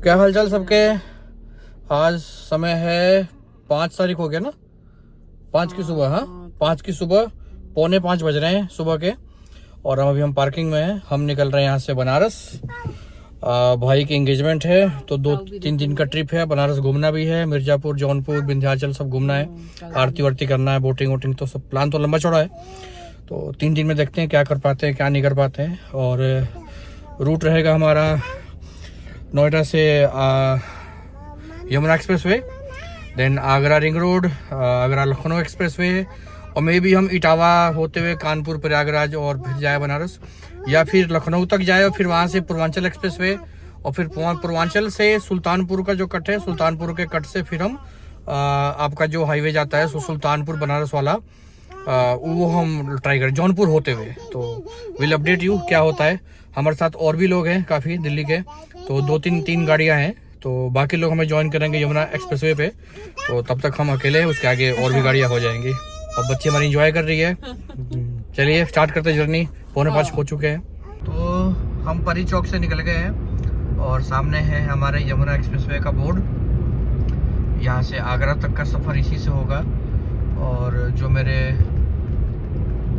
क्या हालचाल सबके। आज समय है 5 तारीख हो गया ना, 5 की सुबह। हाँ 5 की सुबह, 4:45 बज रहे हैं सुबह के। और अभी हम पार्किंग में हैं। हम निकल रहे हैं यहाँ से बनारस। भाई की एंगेजमेंट है तो 2-3 दिन का ट्रिप है। बनारस घूमना भी है, मिर्जापुर, जौनपुर, विंध्याचल सब घूमना है। आरती वारती करना है, बोटिंग वोटिंग, तो सब प्लान तो लंबा चौड़ा है। तो 3 दिन में देखते हैं क्या कर पाते हैं क्या नहीं कर पाते हैं। और रूट रहेगा हमारा नोएडा से Yamuna expressway, then Agra ring road, Agra Lucknow expressway, और मे भी हम इटावा होते हुए कानपुर, प्रयागराज और फिर जाए बनारस, या फिर लखनऊ तक जाए और फिर वहाँ से पूर्वांचल एक्सप्रेस वे, और फिर पूर्वांचल से सुल्तानपुर का जो कट है, सुल्तानपुर के कट से फिर हम आपका जो हाईवे जाता है सुल्तानपुर बनारस वाला, वो हम ट्राई करें जौनपुर होते हुए। तो विल अपडेट यू क्या होता है। हमारे साथ और भी लोग हैं काफ़ी दिल्ली के, तो 2-3 गाड़ियां हैं। तो बाकी लोग हमें ज्वाइन करेंगे यमुना एक्सप्रेसवे पे। तो तब तक हम अकेले हैं, उसके आगे और भी गाड़ियां हो जाएंगी। अब बच्ची हमारी एंजॉय कर रही है। चलिए स्टार्ट करते जर्नी। 4:45 हो चुके हैं। तो हम परी चौक से निकल गए हैं और सामने है हमारे यमुना एक्सप्रेसवे का बोर्ड। यहाँ से आगरा तक का सफ़र इसी से होगा। और जो मेरे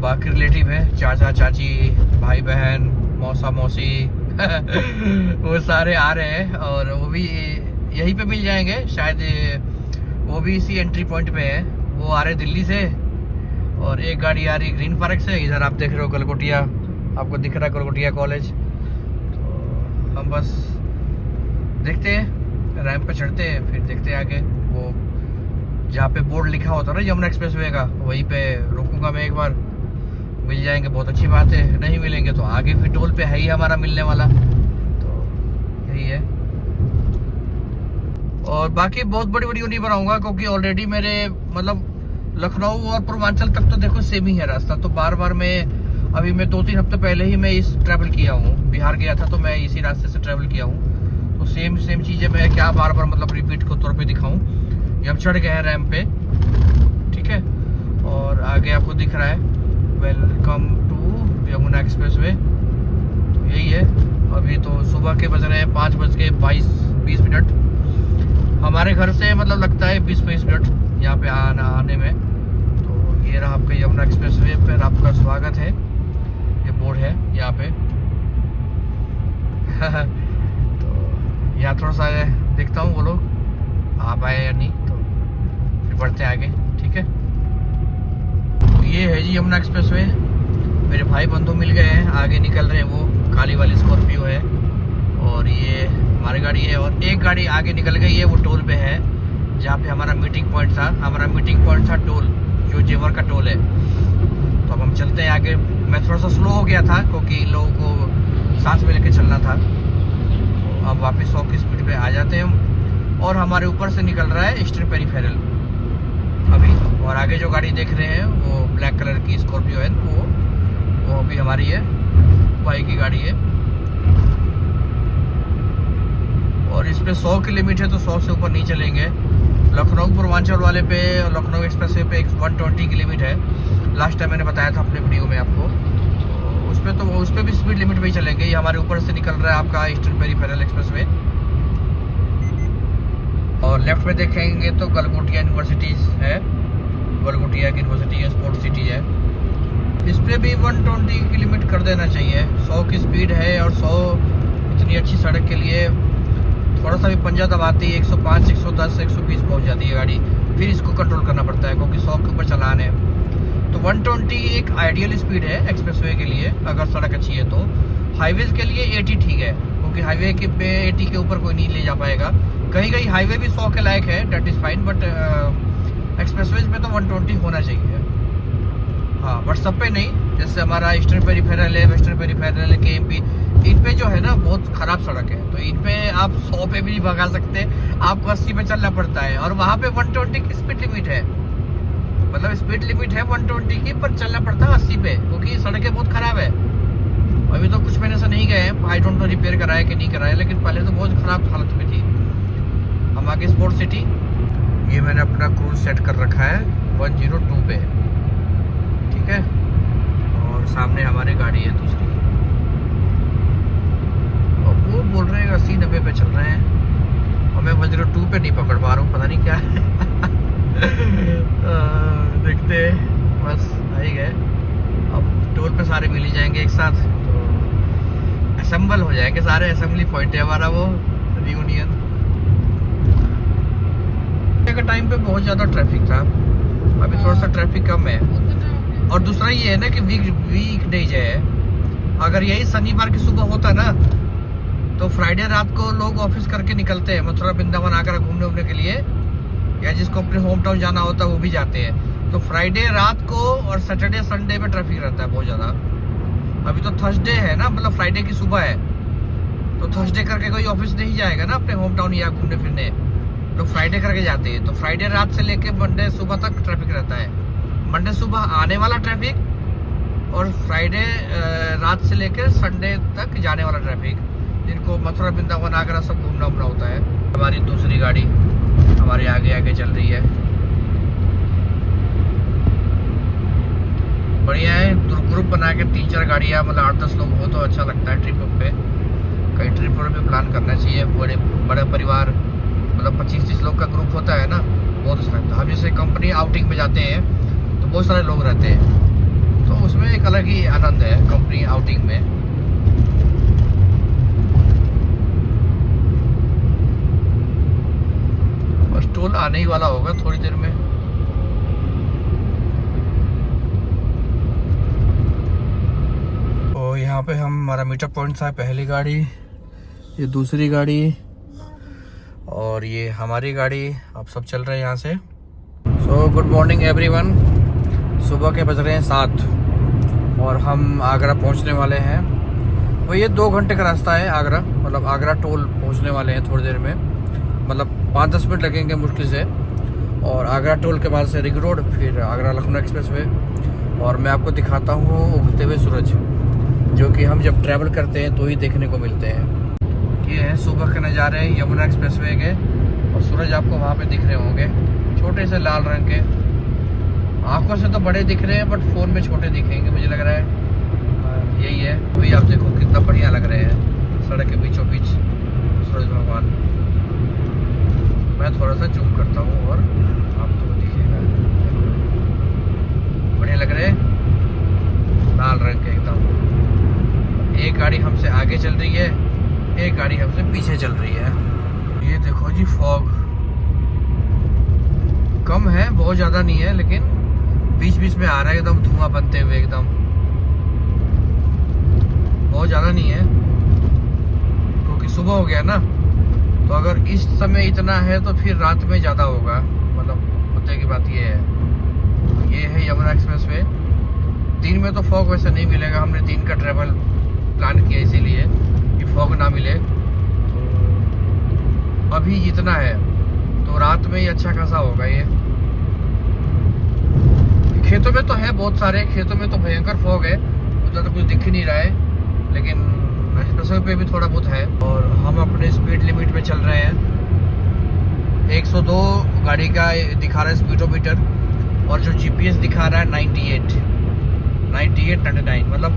बाकी रिलेटिव है, चाचा चाची, भाई बहन, मौसा मौसी वो सारे आ रहे हैं और वो भी यहीं पे मिल जाएंगे शायद। वो भी इसी एंट्री पॉइंट पे है। वो आ रहे दिल्ली से और एक गाड़ी आ रही ग्रीन पार्क से। इधर आप देख रहे हो गलगोटिया, आपको दिख रहा है गलगोटिया कॉलेज। तो हम बस देखते हैं, रैंप पे चढ़ते हैं, फिर देखते हैं आगे। वो जहाँ पे बोर्ड लिखा होता है ना यमुना एक्सप्रेसवे का, वहीं पे रुकूंगा मैं एक बार। मिल जाएंगे बहुत अच्छी बात है, नहीं मिलेंगे तो आगे फिर टोल पे है ही हमारा मिलने वाला। तो यही है। और बाकी बहुत बड़ी वीडियो नहीं बनाऊंगा क्योंकि ऑलरेडी मेरे मतलब लखनऊ और पूर्वांचल तक तो देखो सेम ही है रास्ता। तो बार बार मैं 2-3 हफ्ते पहले ही मैं इस ट्रैवल किया हूँ। बिहार गया था तो मैं इसी रास्ते से ट्रैवल किया हूँ। तो सेम चीज़ें मैं क्या बार बार मतलब रिपीट के तौर पे दिखाऊँ। ये हम चढ़ गए हैं रैंप पे, ठीक है। और आगे आपको दिख रहा है वेलकम टू यमुना एक्सप्रेसवे। तो यही है। अभी तो सुबह के बज रहे हैं 5:22 मिनट। हमारे घर से मतलब लगता है 20-22 मिनट यहाँ पे आने में। तो ये रहा आपका यमुना एक्सप्रेसवे पर आपका स्वागत है। ये बोर्ड है यहाँ पे। तो यहाँ थोड़ा सा देखता हूँ वो लोग आ पाए या नहीं, तो फिर बढ़ते आगे, ठीक है। तो ये है जी यमुना एक्सप्रेसवे। मेरे भाई बंधु मिल गए हैं, आगे निकल रहे हैं। वो काली वाली स्कॉर्पियो है और ये हमारी गाड़ी है। और एक गाड़ी आगे निकल गई है, वो टोल पे है जहाँ पे हमारा मीटिंग पॉइंट था। हमारा मीटिंग पॉइंट था टोल, जो जेवर का टोल है। तो अब हम चलते हैं आगे। मैं थोड़ा सा स्लो हो गया था क्योंकि इन लोगों को साथ में लेके चलना था। तो अब वापस 100 की स्पीड पे आ जाते हैं हम। और हमारे ऊपर से निकल रहा है ईस्टर्न पेरिफेरल अभी। और आगे जो गाड़ी देख रहे हैं वो ब्लैक कलर की स्कॉर्पियो है, वो भी हमारी है, भाई की गाड़ी है। और इस पे 100 की लिमिट है तो 100 से ऊपर नहीं चलेंगे। लखनऊ पूर्वांचल वाले पे, लखनऊ एक्सप्रेसवे पे 120 की लिमिट है। लास्ट टाइम मैंने बताया था अपने वीडियो में आपको। तो उस पे भी स्पीड लिमिट में ही चलेंगे। ये हमारे ऊपर से निकल रहा है आपका ईस्टर्न पेरिफेरल एक्सप्रेसवे। और लेफ्ट में देखेंगे तो गलगोटिया यूनिवर्सिटीज है, गलगोटिया की यूनिवर्सिटी है, स्पोर्ट्स सिटी है। इस पर भी 120 की लिमिट कर देना चाहिए। 100 की स्पीड है और 100 इतनी अच्छी सड़क के लिए थोड़ा सा भी पंजा दबाती है 105, 110, 120 पहुंच जाती है गाड़ी। फिर इसको कंट्रोल करना पड़ता है क्योंकि 100 के ऊपर चलान है। तो 120 एक आइडियल स्पीड है एक्सप्रेसवे के लिए अगर सड़क अच्छी है तो। हाईवेज के लिए 80 ठीक है क्योंकि हाईवे के पे 80 के ऊपर कोई नहीं ले जा पाएगा। कहीं हाईवे भी 100 के लायक है, that is fine. But expressways में तो 120 होना चाहिए। हाँ बट सब पे नहीं। जैसे हमारा ईस्टर्न पेरिफेरल है, वेस्टर्न पेरिफेरल है, केएमपी, इन पे जो है ना बहुत खराब सड़क है। तो इन पे आप 100 पे भी नहीं भगा सकते, आपको 80 पे चलना पड़ता है। और वहाँ पे 120 की स्पीड लिमिट है, मतलब स्पीड लिमिट है 120 की, पर चलना पड़ता है 80 पे क्योंकि सड़कें बहुत खराब है। अभी तो कुछ महीने से नहीं गए हैं, आई डोंट नो रिपेयर कराया कि नहीं कराया, लेकिन पहले तो बहुत खराब हालत में थी। हम आगे स्पोर्ट्स सिटी। ये मैंने अपना क्रूज सेट कर रखा है 102 पे, ठीक है। और सामने हमारी गाड़ी है दूसरी, और वो बोल रहे हैं 80-90 पे चल रहे हैं। और मैं वज्र 2 पे नहीं पकड़ पा रहा हूँ, पता नहीं क्या है। देखते हैं, बस आ ही गए। अब टोल पे सारे मिल ही जाएंगे एक साथ, तो असेंबल हो जाएंगे सारे। असेंबली पॉइंट है हमारा वो रियूनियन के टाइम पे बहुत ज़्यादा ट्रैफिक था, अभी थोड़ा सा ट्रैफिक कम है। और दूसरा ये है ना कि वीक डेज है, अगर यही शनिवार की सुबह होता ना तो फ्राइडे रात को लोग ऑफिस करके निकलते हैं मथुरा वृंदावन आगरा घूमने के लिए, या जिसको अपने होम टाउन जाना होता है वो भी जाते हैं। तो फ्राइडे रात को और सैटरडे संडे में ट्रैफिक रहता है बहुत ज़्यादा। अभी तो थर्सडे है ना, मतलब फ्राइडे की सुबह है, तो थर्सडे करके कोई ऑफिस नहीं जाएगा ना अपने होम टाउन या घूमने फिरने, लोग फ्राइडे करके जाते हैं। तो फ्राइडे रात से लेके मंडे सुबह तक ट्रैफिक रहता है। मंडे सुबह आने वाला ट्रैफिक और फ्राइडे रात से लेकर संडे तक जाने वाला ट्रैफिक, जिनको मथुरा वृंदावन आगरा सब घूमना होता है। हमारी दूसरी गाड़ी हमारे आगे आगे चल रही है, बढ़िया है। ग्रुप बना के 3-4 गाड़ियाँ, मतलब 8-10 लोग हो तो अच्छा लगता है ट्रिप पे। कहीं ट्रिप पर भी प्लान करना चाहिए, बड़े परिवार, मतलब 25-30 लोग का ग्रुप होता है ना, बहुत अच्छा लगता है। अब जैसे कंपनी आउटिंग में जाते हैं तो बहुत सारे लोग रहते हैं, तो उसमें एक अलग ही आनंद है कंपनी आउटिंग में। बस टोल आने ही वाला होगा थोड़ी देर में। तो यहाँ पे हमारा मीटअप पॉइंट था, पहली गाड़ी, ये दूसरी गाड़ी और ये हमारी गाड़ी। अब सब चल रहे हैं यहाँ से। So good morning everyone. सुबह के बज रहे हैं 7 और हम आगरा पहुँचने वाले हैं। वो ये 2 घंटे का रास्ता है आगरा, मतलब आगरा टोल पहुँचने वाले हैं थोड़ी देर में, मतलब 5-10 मिनट लगेंगे मुश्किल से। और आगरा टोल के बाद से रिंग रोड, फिर आगरा लखनऊ एक्सप्रेसवे। और मैं आपको दिखाता हूँ उगते हुए सूरज, जो कि हम जब ट्रैवल करते हैं तो ही देखने को मिलते हैं। ये है सुबह के नज़ारे यमुना एक्सप्रेसवे के, और सूरज आपको वहाँ पे दिख रहे होंगे, छोटे से लाल रंग के। आंखों से तो बड़े दिख रहे हैं बट फ़ोन में छोटे दिखेंगे मुझे लग रहा है। यही है, अभी आप देखो कितना बढ़िया लग रहे हैं सड़क के बीचों बीच सूरज भगवान। मैं थोड़ा सा जूम करता हूँ और आपको दिखेगा, बढ़िया लग रहे हैं, लाल रंग के एकदम। एक गाड़ी हमसे आगे चल रही है, एक गाड़ी हमसे पीछे चल रही है। ये देखो जी, फॉग कम है, बहुत ज़्यादा नहीं है, लेकिन बीच बीच में आ रहा है एकदम धुआं बनते हुए एकदम, बहुत ज़्यादा नहीं है क्योंकि सुबह हो गया ना। तो अगर इस समय इतना है तो फिर रात में ज़्यादा होगा, मतलब मुद्दे की बात ये है। ये है यमुना एक्सप्रेसवे। दिन में तो फॉग वैसे नहीं मिलेगा, हमने दिन का ट्रैवल प्लान किया इसीलिए कि फॉग ना मिले। तो अभी इतना है, तो रात में ही अच्छा खासा होगा। ये खेतों में तो है, बहुत सारे खेतों में तो भयंकर फॉग है, उधर तो कुछ दिख ही नहीं रहा है, लेकिन एक्सप्रेसवे पे भी थोड़ा बहुत है। और हम अपने स्पीड लिमिट में चल रहे हैं। 102 गाड़ी का दिखा रहा है स्पीडोमीटर, और जो जीपीएस दिखा रहा है 98, 99, मतलब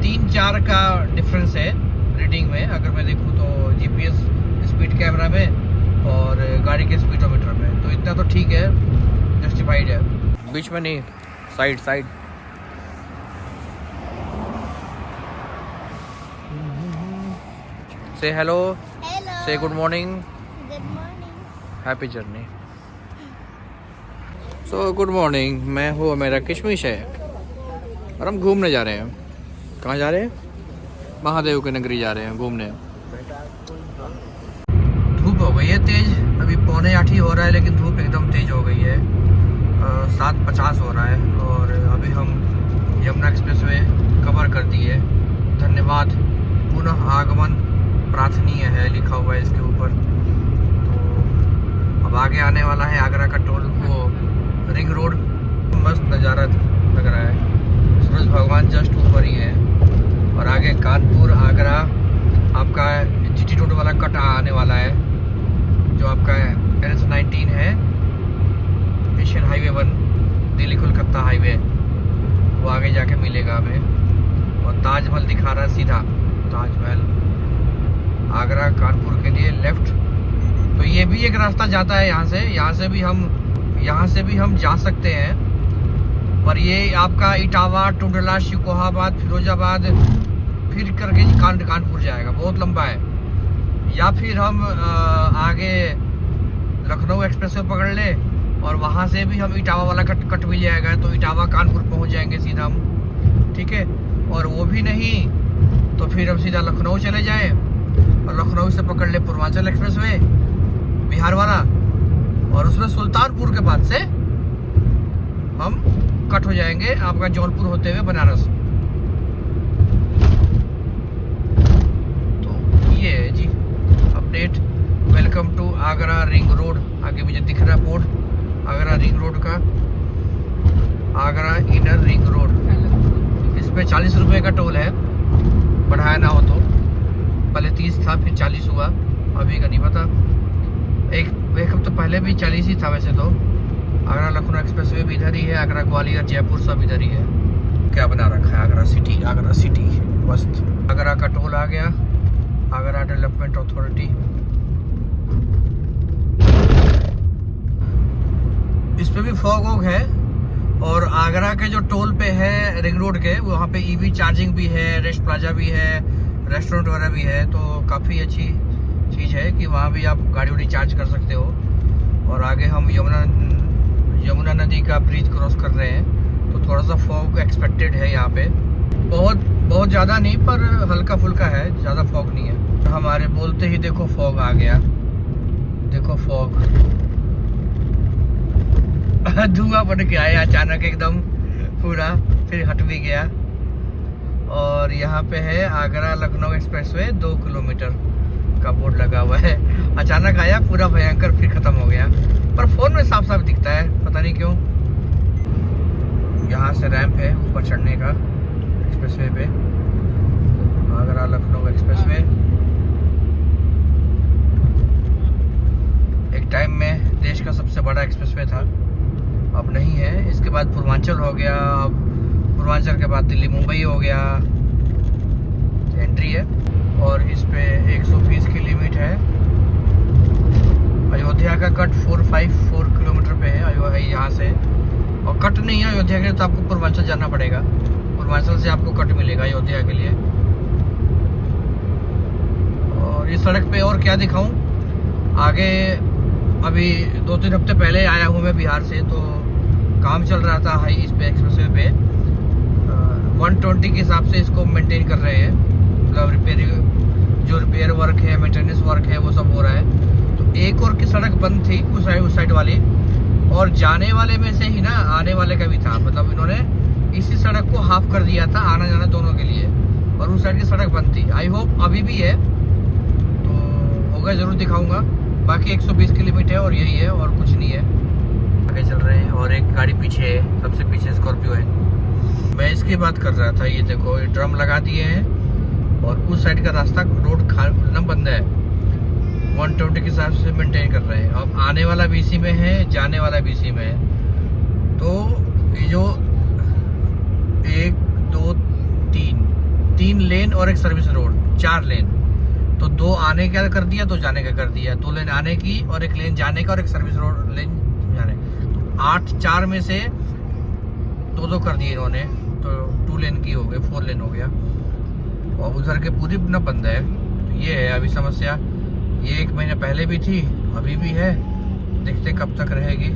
3-4 का डिफरेंस है रीडिंग में। अगर मैं देखूँ तो जीपीएस स्पीड कैमरा में और गाड़ी के स्पीडोमीटर में, तो इतना तो ठीक है, जस्टिफाइड है। बीच में नहीं, साइड साइड। से हेलो, से good morning, happy journey. So good morning, मैं हूँ, मेरा किशमिश है और हम घूमने जा रहे हैं। कहाँ जा रहे हैं? महादेव की नगरी जा रहे हैं घूमने। धूप हो गई है तेज, अभी 7:45 ही हो रहा है, लेकिन धूप एकदम तेज हो गई है। 7:50 हो रहा है और अभी हम यमुना एक्सप्रेसवे कवर कर दिए। धन्यवाद, पुनः आगमन प्रार्थनीय है लिखा हुआ है इसके ऊपर। तो अब आगे आने वाला है आगरा का टोल, वो रिंग रोड। मस्त नज़ारा लग रहा है, सूरज भगवान जस्ट ऊपर ही है। और आगे कानपुर आगरा आपका जीटी रोड वाला कट आने वाला है, जो आपका NH-19 है, Asian highway 1, Delhi Kolkata highway, वो आगे जाके मिलेगा हमें। और ताजमहल दिखा रहा है सीधा, ताजमहल आगरा कानपुर के लिए लेफ्ट, तो ये भी एक रास्ता जाता है यहाँ से भी हम जा सकते हैं। पर ये आपका इटावा, टुंडला, शिकोहाबाद, फिरोजाबाद फिर करके कानपुर जाएगा, बहुत लंबा है। या फिर हम आगे लखनऊ एक्सप्रेसवे पकड़ ले और वहाँ से भी हम इटावा वाला कट मिल जाएगा, तो इटावा कानपुर पहुँच जाएंगे सीधा हम, ठीक है। और वो भी नहीं तो फिर हम सीधा लखनऊ चले जाएं और लखनऊ से पकड़ ले पूर्वांचल एक्सप्रेसवे बिहार वाला, और उसमें सुल्तानपुर के बाद से हम कट हो जाएंगे आपका जौनपुर होते हुए बनारस। तो ये है जी update. Welcome to Agra ring road. आगे मुझे दिख रहा बोर्ड आगरा रिंग रोड का, आगरा इनर रिंग रोड। इस पे 40 रुपये का टोल है, बढ़ाया ना हो तो। पहले 30 था, फिर 40 हुआ, अभी का नहीं पता। एक हफ्ते पहले भी 40 ही था वैसे तो। आगरा लखनऊ एक्सप्रेसवे भी इधर ही है, आगरा ग्वालियर जयपुर सब इधर ही है। क्या बना रखा है आगरा सिटी मस्त। आगरा का टोल आ गया, आगरा डेवलपमेंट अथॉरिटी। इस पे भी फॉग वॉग है। और आगरा के जो टोल पे है रिंग रोड के, वहाँ पे ईवी चार्जिंग भी है, रेस्ट प्लाजा भी है, रेस्टोरेंट वगैरह भी है। तो काफ़ी अच्छी चीज़ है कि वहाँ भी आप गाड़ी वाड़ी चार्ज कर सकते हो। और आगे हम यमुना नदी का ब्रिज क्रॉस कर रहे हैं, तो थोड़ा सा फॉग एक्सपेक्टेड है यहाँ पे। बहुत ज़्यादा नहीं, पर हल्का फुल्का है, ज़्यादा फॉग नहीं है। हमारे बोलते ही देखो फॉग आ गया, देखो फॉग धुआं बन के आया अचानक एकदम पूरा, फिर हट भी गया। और यहाँ पे है आगरा लखनऊ एक्सप्रेसवे 2 किलोमीटर का बोर्ड लगा हुआ है। अचानक आया पूरा भयंकर, फिर खत्म हो गया। पर फोन में साफ साफ दिखता है, पता नहीं क्यों। यहाँ से रैंप है ऊपर चढ़ने का एक्सप्रेसवे पे, आगरा लखनऊ एक्सप्रेसवे। एक टाइम में देश का सबसे बड़ा एक्सप्रेसवे था, अब नहीं है। इसके बाद पूर्वांचल हो गया, अब पूर्वांचल के बाद दिल्ली मुंबई हो गया। एंट्री है और इस पे 120 की लिमिट है। अयोध्या का कट 454 किलोमीटर पे है यहाँ से। और कट नहीं है अयोध्या के लिए, तो आपको पूर्वांचल जाना पड़ेगा। पूर्वांचल से आपको कट मिलेगा अयोध्या के लिए। और इस सड़क पे और क्या दिखाऊं आगे। अभी 2-3 हफ्ते पहले आया हूँ मैं बिहार से, तो काम चल रहा था हाई इस पे एक्सप्रेसवे पे। 120 के हिसाब से इसको मेंटेन कर रहे हैं, मतलब रिपेयर वर्क है, मेंटेनेंस वर्क है, वो सब हो रहा है। तो एक और की सड़क बंद थी उस साइड वाली, और जाने वाले में से ही ना आने वाले का भी था। मतलब इन्होंने इसी सड़क को हाफ कर दिया था, आना जाना दोनों के लिए, और उस साइड की सड़क बंद थी। आई होप अभी भी है, तो होगा जरूर दिखाऊंगा। बाकी 120 की लिमिट है और यही है, और कुछ नहीं है। आगे चल रहे हैं और एक गाड़ी पीछे है, सबसे पीछे स्कॉर्पियो है। मैं इसकी बात कर रहा था, ये देखो ये ड्रम लगा दिए हैं और उस साइड का रास्ता रोड एकदम बंद है। 120 के हिसाब से मेंटेन कर रहे हैं। अब आने वाला भी इसी में है, जाने वाला भी इसी में है। तो ये जो 1 2 3 लेन और एक सर्विस रोड, 4 लेन। तो 2 आने का कर दिया, 2 जाने का कर दिया। 2 लेन आने की और 1 लेन जाने का और एक सर्विस रोड लेन जाने। तो 8-4 में से 2 कर दिए इन्होंने, तो 2 लेन की हो गए, 4 लेन हो गया। और उधर के पूरी न बंद है। तो ये है अभी समस्या। ये 1 महीने पहले भी थी, अभी भी है, देखते कब तक रहेगी।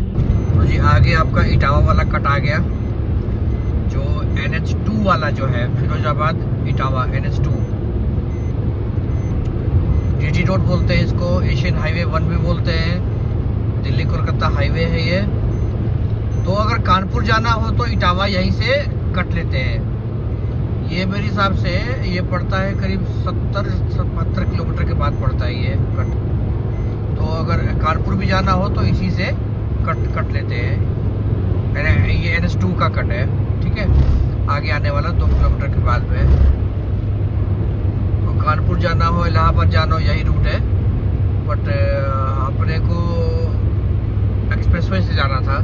तो जी आगे आपका इटावा वाला कट आ गया, जो NH2 वाला जो है, Firozabad Etawah NH2। GT road बोलते हैं इसको, एशियन हाईवे 1 भी बोलते हैं, दिल्ली कोलकाता हाईवे है ये। तो अगर कानपुर जाना हो तो इटावा यहीं से कट लेते हैं। ये मेरे हिसाब से ये पड़ता है करीब 70-72 किलोमीटर के बाद पड़ता है ये कट। तो अगर कानपुर भी जाना हो तो इसी से कट लेते हैं। ये NH2 का कट है, ठीक है। आगे आने वाला 2 किलोमीटर के बाद में। तो कानपुर जाना हो, इलाहाबाद जाना हो, यही रूट है। बट अपने को एक्सप्रेसवे से जाना था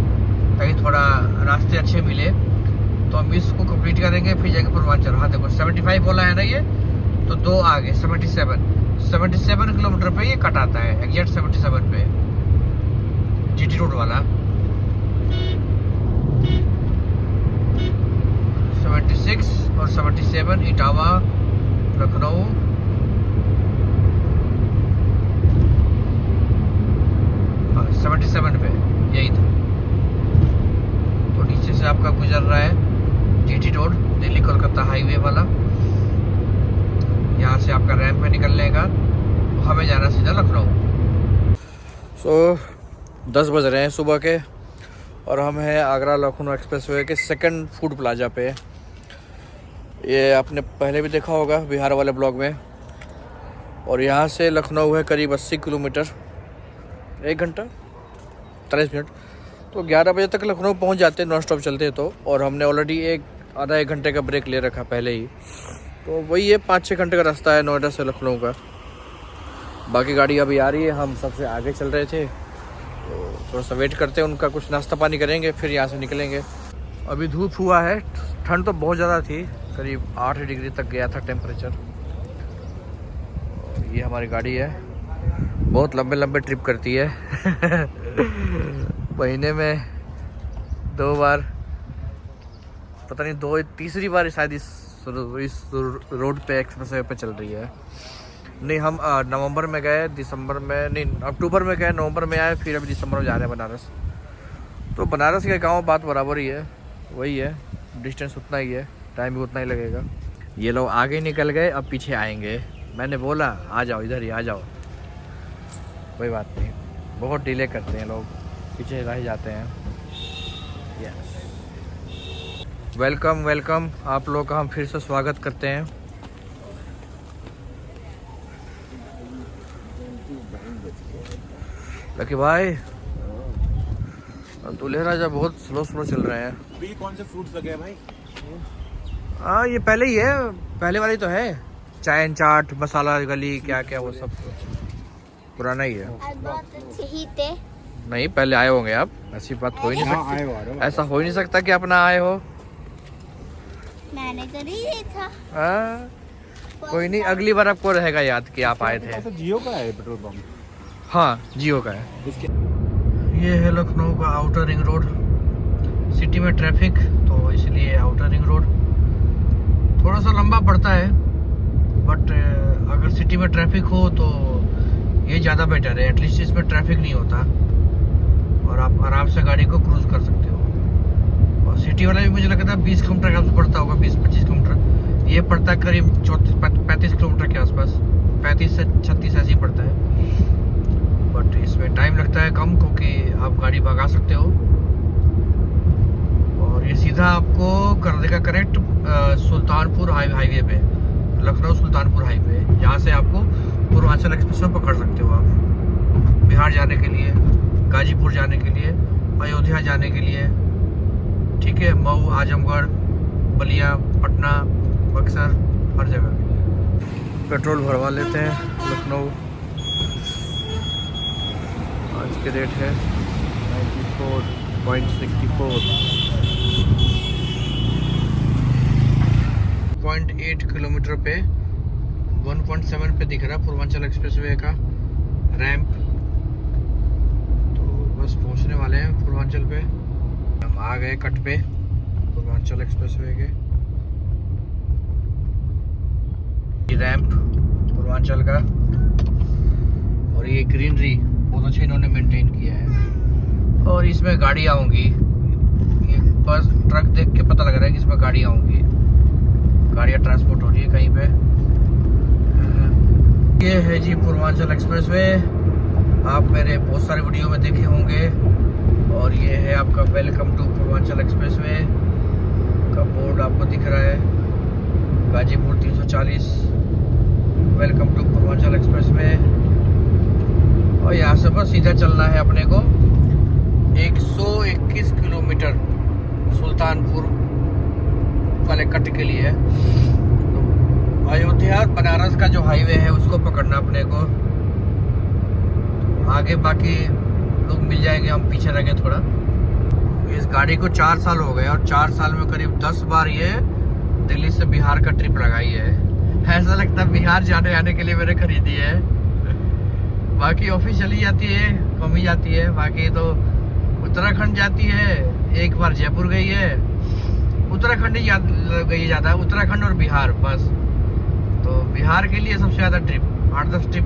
ताकि थोड़ा रास्ते अच्छे मिले। तो हम इसको कंप्लीट करेंगे, फिर जाएंगे पूर्वांचल। हाँ देखो 75 बोला है ना ये, तो 2 आगे 77 77 किलोमीटर पे ये कट आता है, एग्जैक्ट 77 पे जीटी रोड वाला। 76 और 77 इटावा लखनऊ। हाँ 77 पे यही था। तो नीचे से आपका गुजर रहा है GT road, Delhi Kolkata highway वाला। यहाँ से आपका रैंप पे निकलने का, तो हमें जाना सीधा लखनऊ। 10 बज रहे हैं सुबह के और हम हैं आगरा लखनऊ एक्सप्रेसवे के सेकंड फूड प्लाजा पे। ये आपने पहले भी देखा होगा बिहार वाले ब्लॉग में। और यहाँ से लखनऊ है करीब 80 किलोमीटर, 1 घंटा 40 मिनट। तो 11 बजे तक लखनऊ पहुँच जाते नॉन स्टॉप चलते तो। और हमने ऑलरेडी आधा एक घंटे का ब्रेक ले रखा पहले ही। तो वही है 5-6 घंटे का रास्ता है नोएडा से लखनऊ का। बाकी गाड़ी अभी आ रही है, हम सबसे आगे चल रहे थे तो थोड़ा सा वेट करते हैं उनका, कुछ नाश्ता पानी करेंगे फिर यहाँ से निकलेंगे। अभी धूप हुआ है, ठंड तो बहुत ज़्यादा थी, करीब 8 डिग्री तक गया था टेम्परेचर। ये हमारी गाड़ी है, बहुत लंबे लंबे ट्रिप करती है महीने में 2 बार, पता नहीं 2 तीसरी बार शायद इस रोड पे एक्सप्रेसवे पे चल रही है। नहीं हम नवंबर में गए, दिसंबर में नहीं अक्टूबर में गए, नवंबर में आए, फिर अभी दिसंबर में जा रहे हैं बनारस। तो बनारस के गांव बात बराबर ही है, वही है, डिस्टेंस उतना ही है, टाइम भी उतना ही लगेगा। ये लोग आगे निकल गए, अब पीछे आएंगे। मैंने बोला आ जाओ, इधर ही आ जाओ, कोई बात नहीं। बहुत डिले करते हैं लोग, पीछे रह जाते हैं। यस, वेलकम वेलकम, आप लोग का हम फिर से स्वागत करते हैं। लकी भाई, दूल्हे राजा बहुत स्लो चल रहे हैं। ये कौन से फ्रूट्स लगे हैं भाई? हाँ ये पहले ही है, पहले वाली तो है। चाय चाट, मसाला गली, क्या क्या वो सब पुराना ही है। बहुत अच्छे ही थे। नहीं पहले आए होंगे आप, ऐसी बात हो ही नहीं सकती, ऐसा हो ही नहीं सकता कि अपना आए हो। मैंने तो नहीं था। कोई नहीं, अगली बार आपको रहेगा याद कि आप आए थे। जियो का है पेट्रोल पंप? हाँ जियो का है। ये है लखनऊ का आउटर रिंग रोड। सिटी में ट्रैफिक तो इसलिए आउटर रिंग रोड थोड़ा सा लंबा पड़ता है, बट अगर सिटी में ट्रैफिक हो तो ये ज़्यादा बेटर है। एटलीस्ट इसमें ट्रैफिक नहीं होता और आप आराम से गाड़ी को क्रूज कर सकते हो। और सिटी वाला भी मुझे लगता है 20 किलोमीटर के आसपास पड़ता होगा, 20-25 किलोमीटर। ये पड़ता है करीब 34-35 किलोमीटर के आसपास, 35 से 36 ऐसे ही पड़ता है। बट इसमें टाइम लगता है कम, क्योंकि आप गाड़ी भगा सकते हो। और ये सीधा आपको कर देगा कनेक्ट सुल्तानपुर हाईवे पे, लखनऊ सुल्तानपुर हाईवे। यहाँ से आपको पूर्वांचल एक्सप्रेस में पकड़ सकते हो आप, बिहार जाने के लिए, गाजीपुर जाने के लिए, अयोध्या जाने के लिए, ठीक है, मऊ, आजमगढ़, बलिया, पटना, बक्सर, हर जगह के लिए। पेट्रोल भरवा लेते हैं लखनऊ। आज के रेट है 94.64। 0.8 किलोमीटर पे 1.7 पे दिख रहा पूर्वांचल एक्सप्रेसवे का रैंप। तो बस पहुंचने वाले हैं पूर्वांचल पे। हम आ गए कट पे पूर्वांचल एक्सप्रेसवे के। ये रैंप पूर्वांचल का, और ये ग्रीनरी बहुत अच्छा इन्होंने मेंटेन किया है। और इसमें गाड़ियाँ होंगी, ये बस ट्रक देख के पता लग रहा है कि इसमें गाड़ियाँ होंगी, गाड़ियाँ ट्रांसपोर्ट हो रही है कहीं पे। ये है जी पूर्वांचल एक्सप्रेसवे, आप मेरे बहुत सारे वीडियो में देखे होंगे। और ये है आपका वेलकम टू पूर्वांचल एक्सप्रेसवे का बोर्ड आपको दिख रहा है, Ghazipur 340, welcome to Purvanchal expressway. और यहाँ से बस सीधा चलना है अपने को 121 किलोमीटर सुल्तानपुर वाले कट के लिए। तो अयोध्या बनारस का जो हाईवे है उसको पकड़ना अपने को। आगे बाकी लोग मिल जाएंगे, हम पीछे रह गए थोड़ा। इस गाड़ी को 4 साल हो गए और 4 साल में करीब 10 बार ये दिल्ली से बिहार का ट्रिप लगाई है। ऐसा लगता है बिहार जाने आने के लिए मैंने खरीदी है। बाकी ऑफिस चली जाती है, कम ही जाती है। बाकी तो उत्तराखंड जाती है, एक बार जयपुर गई है। उत्तराखंड ही गई ज़्यादा, उत्तराखंड और बिहार बस। तो बिहार के लिए सबसे ज़्यादा ट्रिप, 8-10 ट्रिप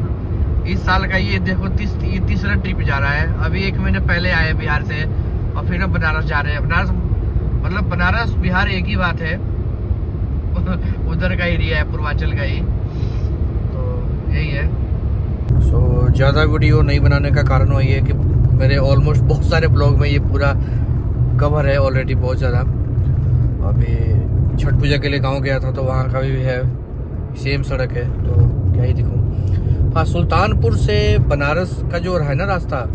इस साल का। ये देखो तीसरा ट्रिप जा रहा है। अभी 1 महीने पहले आए बिहार से और फिर हम बनारस जा रहे हैं। बनारस मतलब बनारस बिहार एक ही बात है, उधर का एरिया है, पूर्वांचल का ही। तो यही है। सो ज़्यादा वीडियो नहीं बनाने का कारण वही है कि मेरे ऑलमोस्ट बहुत सारे ब्लॉग में ये पूरा कवर है ऑलरेडी, बहुत ज़्यादा। अभी छठ पूजा के लिए गांव गया था तो वहाँ का भी है, सेम सड़क है, तो क्या ही दिखाऊं। हाँ, सुल्तानपुर से बनारस का जो है ना रास्ता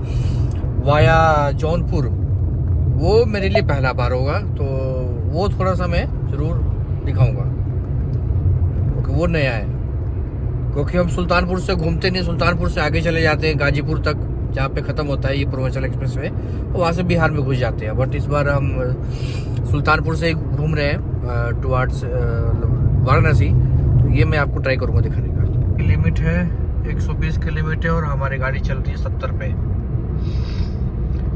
वाया जौनपुर, वो मेरे लिए पहला बार होगा, तो वो थोड़ा सा मैं ज़रूर दिखाऊंगा क्योंकि वो नया है। क्योंकि हम सुल्तानपुर से घूमते नहीं, सुल्तानपुर से आगे चले जाते हैं गाजीपुर तक, जहाँ पे ख़त्म होता है ये पूर्वांचल एक्सप्रेस वे, वहाँ से बिहार में घुस जाते हैं। बट इस बार हम सुल्तानपुर से घूम रहे हैं टुवार्ड्स वाराणसी। तो ये मैं आपको ट्राई करूँगा दिखाने का। लिमिट है 120 किलोमीटर और हमारी गाड़ी चल रही है 70 पे,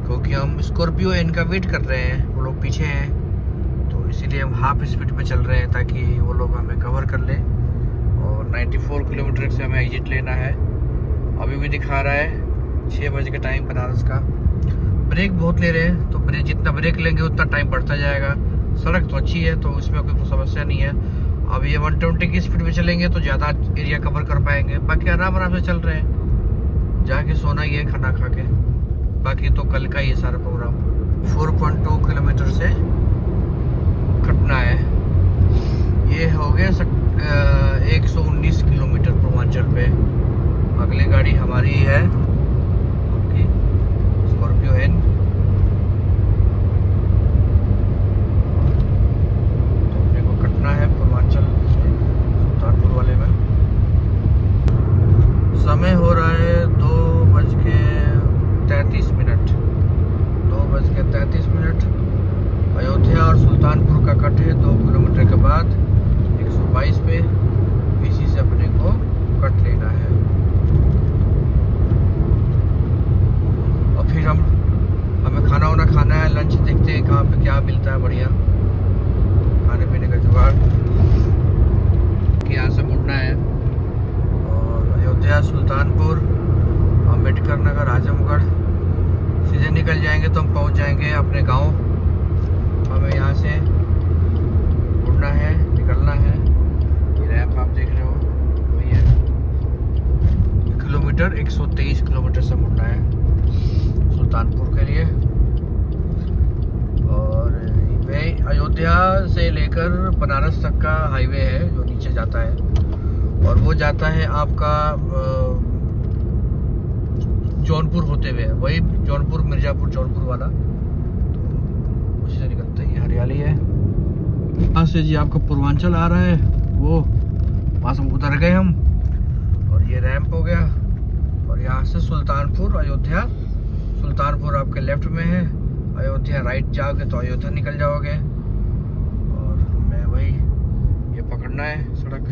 क्योंकि हम स्कॉर्पियो इनका वेट कर रहे हैं, वो लोग पीछे हैं। तो इसीलिए हम हाफ स्पीड पे चल रहे हैं ताकि वो लोग हमें कवर कर ले। और 94 किलोमीटर से हमें एग्जिट लेना है। अभी भी दिखा रहा है 6 बजे का टाइम बनारस का। ब्रेक बहुत ले रहे हैं, तो जितना ब्रेक लेंगे उतना टाइम बढ़ता जाएगा। सड़क तो अच्छी है तो उसमें कोई समस्या नहीं है। अब ये 120 की स्पीड में चलेंगे तो ज़्यादा एरिया कवर कर पाएंगे। बाकी आराम से चल रहे हैं, जाके सोना ही है खाना खा के। बाकी तो कल का ही सारा प्रोग्राम। 4.2 किलोमीटर से कटना है। ये हो गया 119 किलोमीटर पूर्वांचल पे। अगली गाड़ी हमारी है, आपकी स्कॉर्पियो है। तो अपने को कटना है पूर्वांचल से सुल्तानपुर वाले में। समय हो रहा है 2:33। 2:33। अयोध्या और सुल्तानपुर का कट है 2 किलोमीटर के बाद 122 पे। इसी से अपने को कट लेना है और फिर हमें खाना वाना खाना है, लंच देखते हैं कहाँ पे क्या मिलता है बढ़िया खाने पीने का जुगाड़। यहाँ से मुड़ना है और अयोध्या, सुल्तानपुर, अम्बेडकर नगर, आजमगढ़ सीधे निकल जाएंगे तो हम पहुँच जाएंगे अपने गांव। हमें यहाँ से मुड़ना है, निकलना है। ये रैंप आप देख रहे हो वही है। किलोमीटर 123 किलोमीटर से मुड़ना है सुल्तानपुर के लिए। और वे अयोध्या से लेकर बनारस तक का हाईवे है जो नीचे जाता है, और वो जाता है आपका जौनपुर होते हुए, वही जौनपुर मिर्ज़ापुर जौनपुर वाला, तो उसी से निकलते हैं। ये हरियाली है। यहाँ से जी आपका पूर्वांचल आ रहा है, वो वहाँ से उतर गए हम और ये रैंप हो गया। और यहाँ से सुल्तानपुर, अयोध्या। सुल्तानपुर आपके लेफ्ट में है, अयोध्या राइट जाओगे तो अयोध्या निकल जाओगे। और मैं वही ये पकड़ना है सड़क,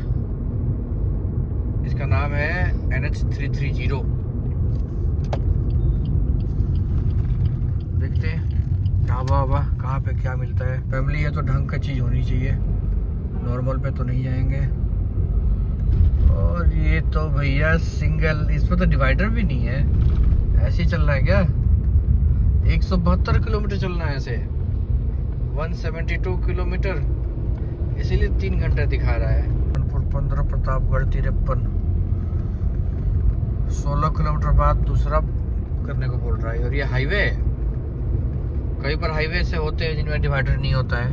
इसका नाम है NH 330। देखते हैं ढाबा वाबा कहाँ पे क्या मिलता है। फैमिली है तो ढंग का चीज़ होनी चाहिए, नॉर्मल पे तो नहीं जाएंगे। और ये तो भैया सिंगल, इसमें तो डिवाइडर भी नहीं है, ऐसे ही चल रहा है क्या? 172 किलोमीटर चलना है ऐसे, 172 किलोमीटर, इसीलिए 3 घंटे दिखा रहा है। 15 प्रतापगढ़ 53, 16 किलोमीटर बाद दूसरा करने को बोल रहा है। और ये हाईवे, कई बार हाईवे से होते हैं जिनमें डिवाइडर नहीं होता है।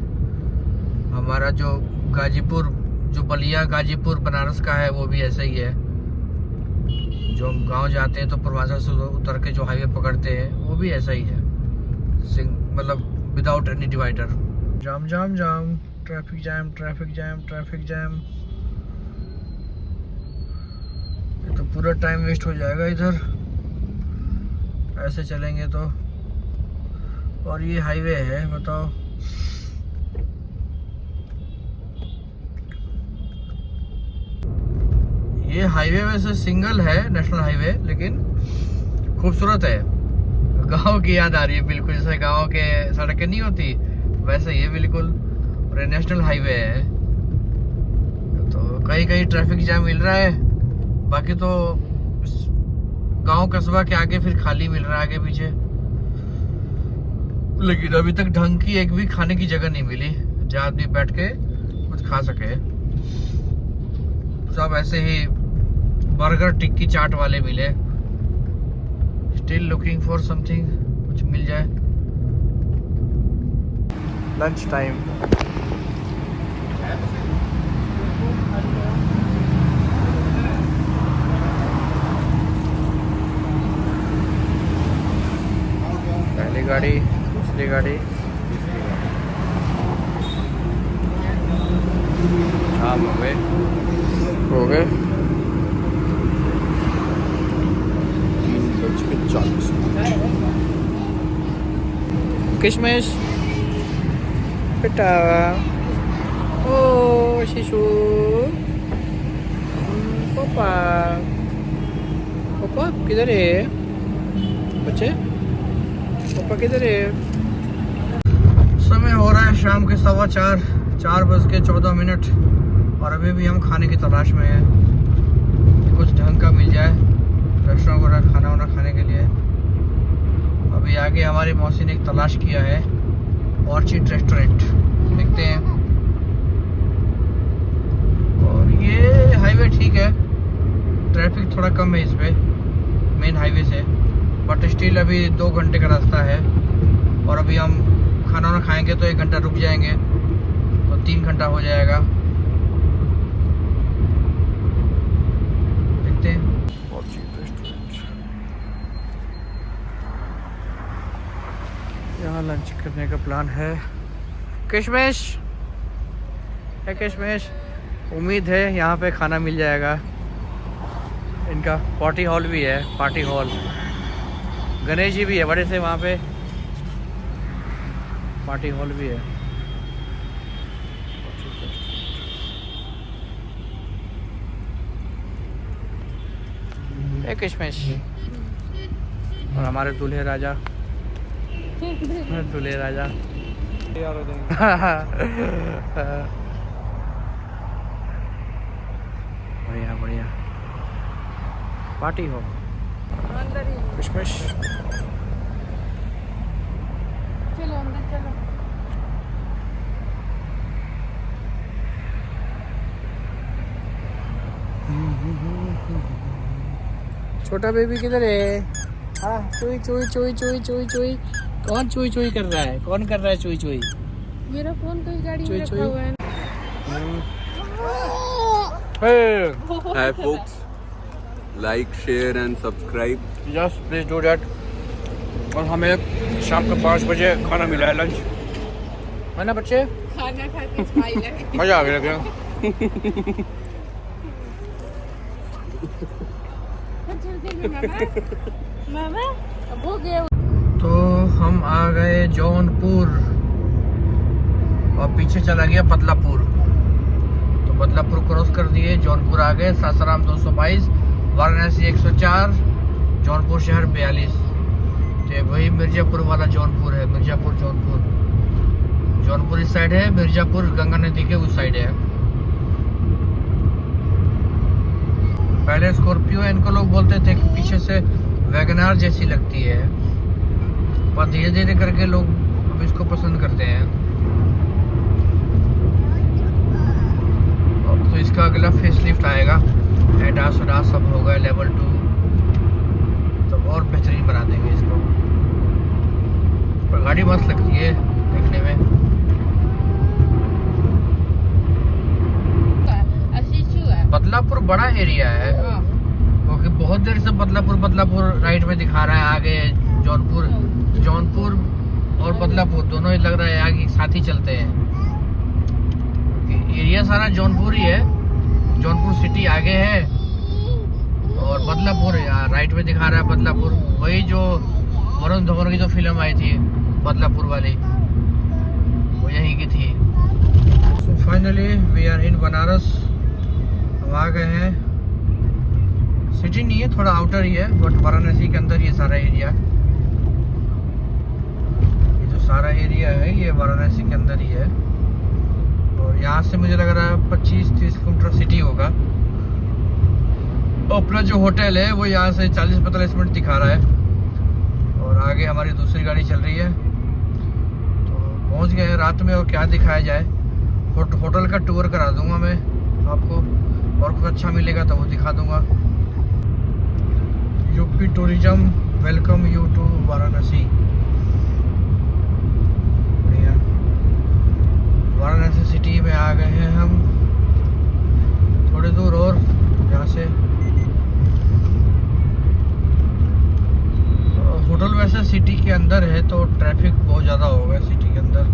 हमारा जो गाजीपुर, जो बलिया गाजीपुर बनारस का है, वो भी ऐसा ही है। जो हम गांव जाते हैं तो पूर्वांचल से उतर के जो हाईवे पकड़ते हैं वो भी ऐसा ही है, मतलब विदाउट एनी डिवाइडर। जाम जाम जाम, traffic jam, traffic jam, traffic jam. ये तो पूरा टाइम वेस्ट हो जाएगा इधर ऐसे चलेंगे तो। और ये हाईवे है, बताओ। ये हाईवे वैसे सिंगल है, नेशनल हाईवे, लेकिन खूबसूरत है। गांव की याद आ रही है बिल्कुल, जैसे गांव के सड़कें नहीं होती वैसे ये बिल्कुल। और ये नेशनल हाईवे है, तो कहीं कहीं ट्रैफिक जाम मिल रहा है, बाकी तो गांव कस्बा के आगे फिर खाली मिल रहा है आगे पीछे। लेकिन अभी तक ढंग की एक भी खाने की जगह नहीं मिली जहाँ आदमी बैठ के कुछ खा सके। सब ऐसे ही बर्गर टिक्की चाट वाले मिले। स्टिल लुकिंग फॉर समथिंग, कुछ मिल जाए। Lunch time. पहली गाड़ी, दूसरी गाड़ी, शाम हो गए 3:40। किशमिश बेटा, ओ शिशु, पापा पापा किधर है बच्चे, पापा किधर है। समय हो रहा है शाम के 4:15, 4:14, और अभी भी हम खाने की तलाश में हैं। कुछ ढंग का मिल जाए रेस्टोरेंट वगैरह खाना वाना खाने के लिए। अभी आगे हमारी मौसी ने एक तलाश किया है, ऑर्चिड रेस्टोरेंट, देखते हैं। और ये हाईवे ठीक है, ट्रैफिक थोड़ा कम है इस पे मेन हाईवे से, बट स्टिल अभी 2 घंटे का रास्ता है। और अभी हम खाना वाना खाएंगे तो 1 घंटा रुक जाएंगे, तो 3 घंटा हो जाएगा। देखते हैं। यहाँ लंच करने का प्लान है। किशमिश है, किशमिश, उम्मीद है यहाँ पे खाना मिल जाएगा। इनका पार्टी हॉल भी है, पार्टी हॉल। गणेश जी भी है बड़े से वहाँ पे, पार्टी हॉल भी है। एक किशमिश और हमारे दूल्हे राजा, दूल्हे राजा। बढ़िया बढ़िया पार्टी हो। किशमिश चलो अंदर चलो। छोटा बेबी किधर है? हाँ, चुई चुई चुई चुई चुई चुई। कौन चुई चुई कर रहा है? कौन कर रहा है चुई चुई? मेरा फोन तो इस गाड़ी चुई में चुई। रखा हुआ है। Hi folks, like, share and subscribe. Yes please do that. और हमें शाम को 5 बजे खाना मिला है, लंच है ना बच्चे? खाना खा के स्माइल है। मजा आ गया क्या? मामा अब हो गया। तो हम आ गए जौनपुर और पीछे चला गया बदलापुर। तो बदलापुर क्रॉस कर दिए, जौनपुर आ गए। सासाराम 222, वाराणसी 104, जौनपुर शहर 42। तो वही मिर्जापुर वाला जौनपुर है, मिर्जापुर जौनपुर। जौनपुर इस साइड है, मिर्जापुर गंगा नदी के उस साइड है। पहले स्कॉर्पियो इनको लोग बोलते थे कि पीछे से वैगनार जैसी लगती है, पर धीरे धीरे करके लोग अब इसको पसंद करते हैं। अब तो इसका अगला फेसलिफ्ट आएगा, एडास वडास सब होगा, लेवल 2 तब और बेहतरीन बना देंगे इसको। पर गाड़ी मस्त लगती है देखने में। बदलापुर बड़ा एरिया है, क्योंकि बहुत देर से बदलापुर राइट में दिखा रहा है। आगे जौनपुर और बदलापुर दोनों ही लग रहा है आगे साथ ही चलते हैं। एरिया सारा जौनपुर ही है, जौनपुर सिटी आगे है और बदलापुर राइट में दिखा रहा है। बदलापुर वही जो वरुण धवन की जो फिल्म आई थी बदलापुर वाली, वो यहीं की थी। So finally we are in Banaras. हम आ गए हैं सिटी नहीं है, थोड़ा आउटर ही है, बट वाराणसी के अंदर ये सारा एरिया, ये जो सारा एरिया है ये वाराणसी के अंदर ही है। और यहाँ से मुझे लग रहा है 25-30 किलोमीटर सिटी होगा। अपना जो होटल है वो यहाँ से 40-45 मिनट दिखा रहा है। और आगे हमारी दूसरी गाड़ी चल रही है, तो पहुँच गए हैं रात में। और क्या दिखाया जाए, होटल का टूर करा दूंगा मैं आपको, और कुछ अच्छा मिलेगा तो वो दिखा दूंगा। UP tourism welcome you to Varanasi. बढ़िया, वाराणसी सिटी में आ गए हैं हम। थोड़ी दूर और यहाँ से होटल वैसे सिटी के अंदर है, तो ट्रैफिक बहुत ज़्यादा होगा सिटी के अंदर।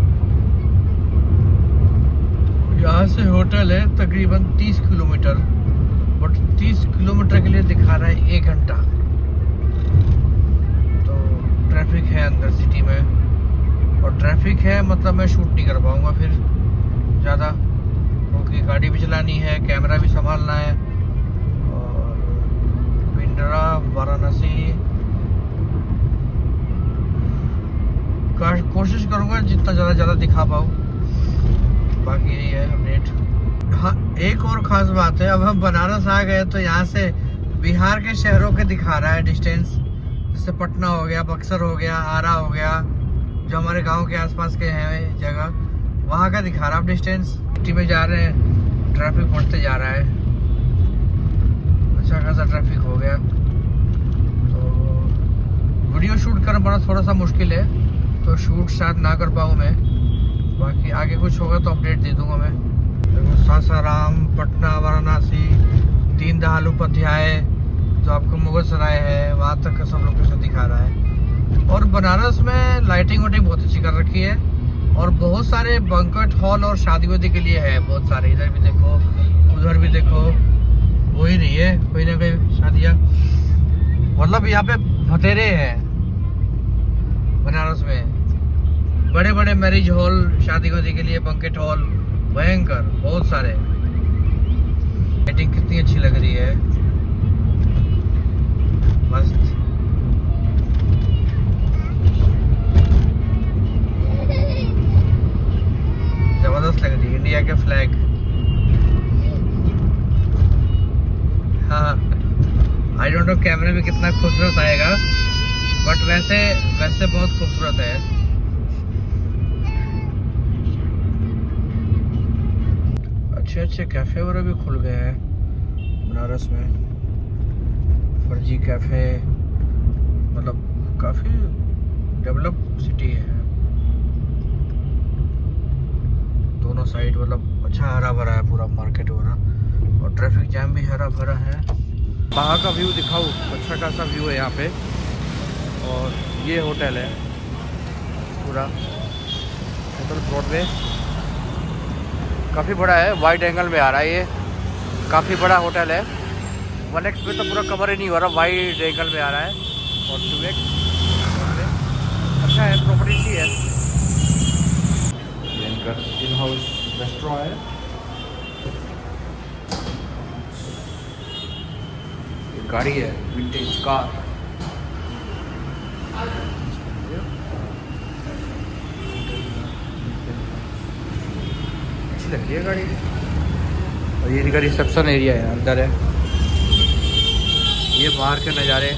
यहाँ से होटल है तकरीबन 30 किलोमीटर, बट 30 किलोमीटर के लिए दिखा रहा है 1 घंटा। तो ट्रैफिक है अंदर सिटी में, और ट्रैफिक है मतलब मैं शूट नहीं कर पाऊँगा फिर ज़्यादा, क्योंकि गाड़ी भी चलानी है, कैमरा भी संभालना है। और पिंडरा वाराणसी कोशिश करूँगा जितना ज़्यादा दिखा पाऊँ। बाकी यही है अपडेट। हाँ, एक और ख़ास बात है, अब हम बनारस आ गए तो यहाँ से बिहार के शहरों के दिखा रहा है डिस्टेंस। जैसे पटना हो गया, बक्सर हो गया, आरा हो गया, जो हमारे गांव के आसपास के हैं जगह, वहाँ का दिखा रहा है डिस्टेंस। सिटी में जा रहे हैं, ट्रैफिक बढ़ते जा रहा है, अच्छा खासा ट्रैफिक हो गया। तो वीडियो शूट करना बड़ा थोड़ा सा मुश्किल है, तो शूट शायद ना कर पाऊँ मैं। बाकी आगे कुछ होगा तो अपडेट दे दूंगा मैं। देखो सासाराम, पटना, वाराणसी, दीनदयाल उपाध्याय जो आपको मुगल सराय है, वहाँ तक का सब लोकेशन दिखा रहा है। और बनारस में लाइटिंग वाइटिंग बहुत अच्छी कर रखी है, और बहुत सारे बैंक्वेट हॉल और शादी वादी के लिए है बहुत सारे। इधर भी देखो, उधर भी देखो, हो ही रही है कोई ना कोई शादियाँ। मतलब यहाँ पे बतेरे हैं बनारस में, बड़े बड़े मैरिज हॉल, शादी वादी के लिए बैंक्वेट हॉल, भयंकर बहुत सारे। लाइटिंग कितनी अच्छी लग रही है, मस्त। जबरदस्त लग रही है, इंडिया के फ्लैग। हाँ, आई डोंट नो कैमरे में कितना खूबसूरत आएगा, बट वैसे बहुत खूबसूरत है। अच्छे कैफ़े वगैरह भी खुल गए हैं बनारस में। फर्जी कैफ़े, मतलब काफ़ी डेवलप सिटी है दोनों साइड। मतलब अच्छा हरा भरा है पूरा मार्केट वगैरह, और ट्रैफिक जैम भी हरा भरा है। बाहर का व्यू दिखाऊँ, अच्छा खासा व्यू है यहाँ पे। और ये होटल है पूरा, होटल ब्रॉडवे, काफ़ी बड़ा है, वाइड एंगल में आ रहा है ये, काफ़ी बड़ा होटल है। 1x में तो पूरा कवर ही नहीं हो रहा, वाइड एंगल में आ रहा है। और 2x अच्छा है, प्रॉपर्टी है। इनका इन हाउस रेस्टोरेंट है। ये गाड़ी है, विंटेज कार। लग रही है गाड़ी। और ये इनका रिसेप्शन एरिया है, अंदर है। ये बाहर के नज़ारे